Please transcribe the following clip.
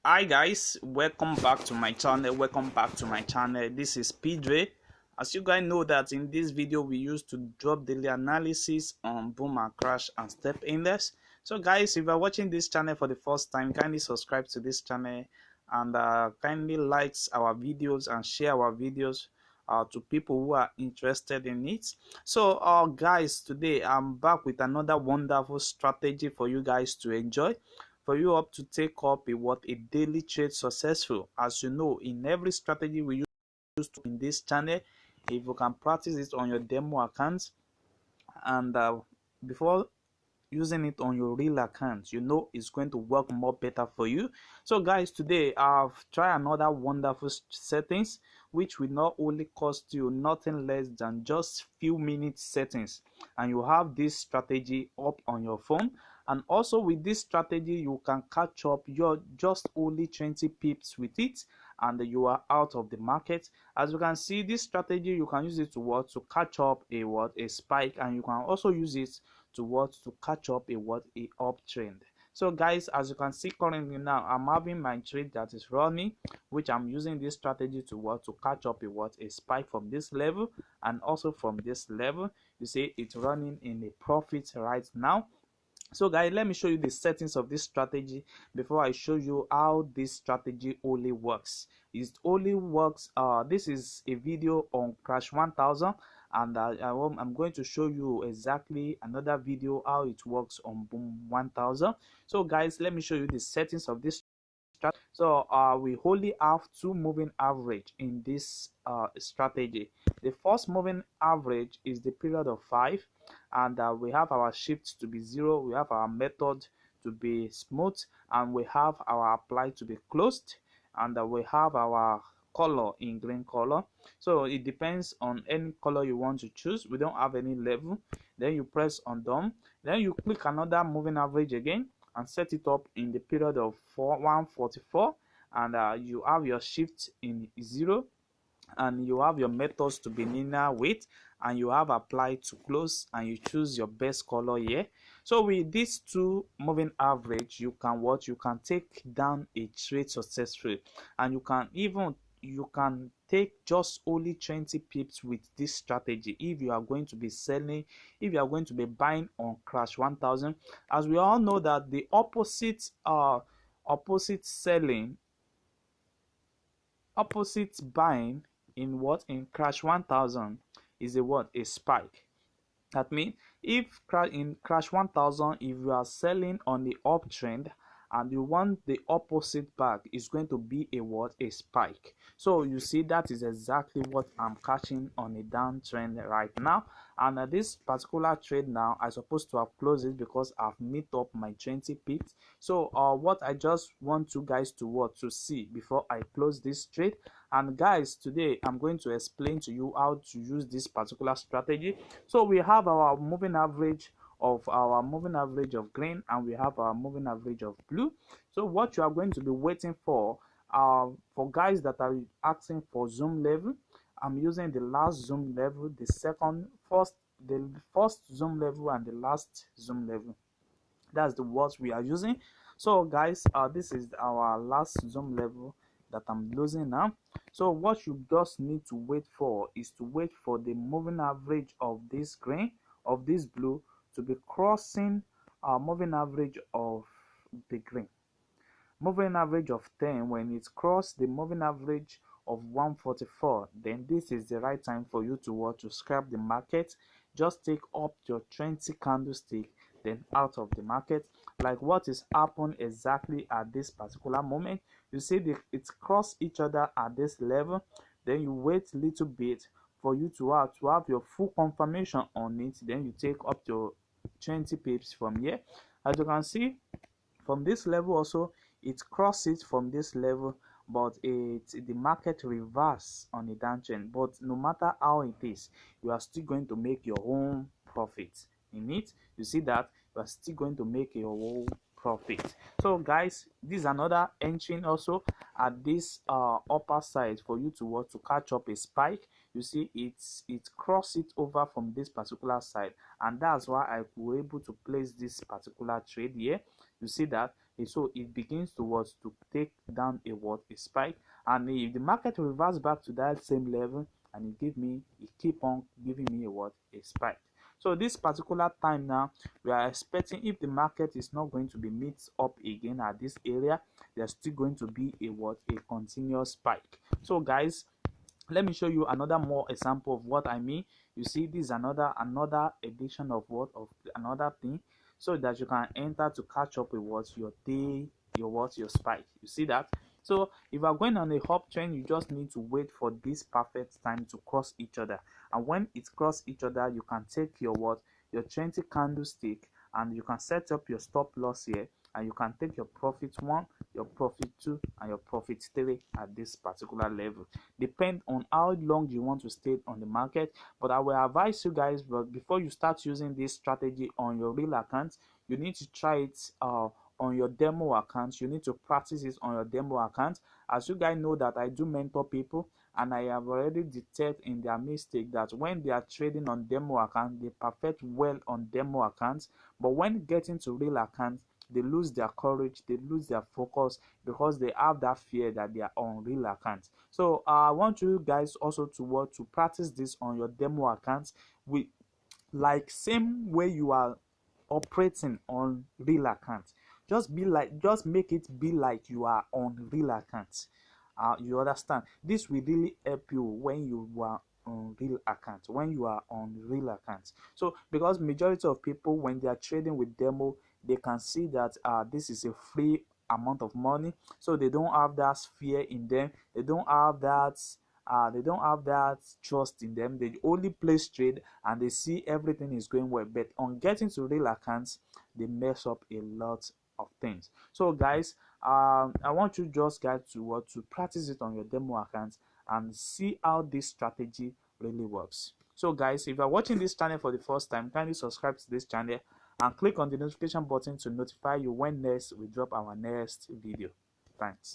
Hi guys, welcome back to my channel. This is Pidre. As you guys know that in this video we used to drop daily analysis on boom and crash and step index. So guys, if you are watching this channel for the first time, kindly subscribe to this channel and kindly likes our videos and share our videos to people who are interested in it. So guys, today I'm back with another wonderful strategy for you guys to enjoy, for you up to take up a daily trade successful. As you know, in every strategy we use in this channel, if you can practice it on your demo account and before using it on your real account, you know it's going to work more better for you. So guys, today I've tried another wonderful settings which will not only cost you nothing less than just few minutes settings, and you have this strategy up on your phone. And also with this strategy you can catch up your just only 20 pips with it and you are out of the market. As you can see, this strategy you can use it to catch up a spike, and you can also use it to catch up a uptrend. So guys, as you can see currently now, I'm having my trade that is running, which I'm using this strategy to catch up a spike from this level and also from this level. You see it's running in a profit right now. So guys, let me show you the settings of this strategy before I show you how this strategy only works. It only works, this is a video on crash 1000, and I'm going to show you exactly another video how it works on boom 1000. So guys, let me show you the settings of this strategy. So we only have two moving average in this strategy. The first moving average is the period of 5, and we have our shift to be 0, we have our method to be smooth, and we have our apply to be closed, and we have our color in green color. So it depends on any color you want to choose. We don't have any level. Then you press on done, then you click another moving average again and set it up in the period of 144, and you have your shift in 0, and you have your methods to be linear weight, and you have apply to close, and you choose your best color here. So with these two moving average, you can take down a trade successfully, and you can take just only 20 pips with this strategy if you are going to be selling, if you are going to be buying on crash 1000. As we all know that the opposite buying in crash 1000 is a spike. That means if in crash 1000, if you are selling on the uptrend and you want the opposite back, is going to be a spike. So you see, that is exactly what I'm catching on a downtrend right now. And this particular trade now, I supposed to have closed it because I've met up my 20 pips. So what I just want you guys to see before I close this trade. And guys, today I'm going to explain to you how to use this particular strategy. So we have our moving average of green, and we have our moving average of blue. So what you are going to be waiting for guys that are asking for zoom level, I'm using the last zoom level, the first zoom level and the last zoom level. That's the words we are using. So guys, this is our last zoom level that I'm using now. So what you just need to wait for is to wait for the moving average of this green, of this blue, to be crossing our moving average of the green. Moving average of 10, when it's crossed the moving average of 144, then this is the right time for you to scrap the market. Just take up your 20 candlestick, then out of the market, like what is happened exactly at this particular moment. You see it's cross each other at this level, then you wait a little bit for you to have your full confirmation on it, then you take up your 20 pips from here. As you can see, from this level also it crosses from this level, but the market reverse on a downtrend. But no matter how it is, you are still going to make your own profit in it. You see that you are still going to make your own profit. So guys, this is another entry also at this upper side for you to catch up a spike. You see it cross it over from this particular side, and that's why I was able to place this particular trade here. You see that So it begins to take down a spike, and if the market reverse back to that same level and it keep on giving me a spike. So this particular time now, we are expecting, if the market is not going to be meet up again at this area, there's still going to be a continuous spike. So guys, let me show you another more example of what I mean. You see, this is another edition of another thing, so that you can enter to catch up with your day, your spike. You see that? So if you are going on a uptrend, you just need to wait for this perfect time to cross each other, and when it cross each other, you can take your 20 candlestick, and you can set up your stop loss here, and you can take your profit 1, your profit 2, and your profit 3 at this particular level. Depend on how long you want to stay on the market, but I will advise you guys, but before you start using this strategy on your real account, you need to try it on your demo account. You need to practice it on your demo account. As you guys know that I do mentor people, and I have already detected in their mistake that when they are trading on demo account, they perfect well on demo accounts, but when getting to real accounts, they lose their courage, they lose their focus, because they have that fear that they are on real accounts. So I want you guys also to practice this on your demo accounts, with like same way you are operating on real accounts. Just make it be like you are on real accounts. You understand? This will really help you when you are on real accounts, so because majority of people, when they are trading with demo, they can see that this is a free amount of money, so they don't have that fear in them, they don't have that trust in them. They only place trade and they see everything is going well, but on getting to real accounts, they mess up a lot of things. So guys, I want you just guys to practice it on your demo accounts and see how this strategy really works. So guys, if you are watching this channel for the first time, kindly subscribe to this channel and click on the notification button to notify you when next we drop our next video. Thanks.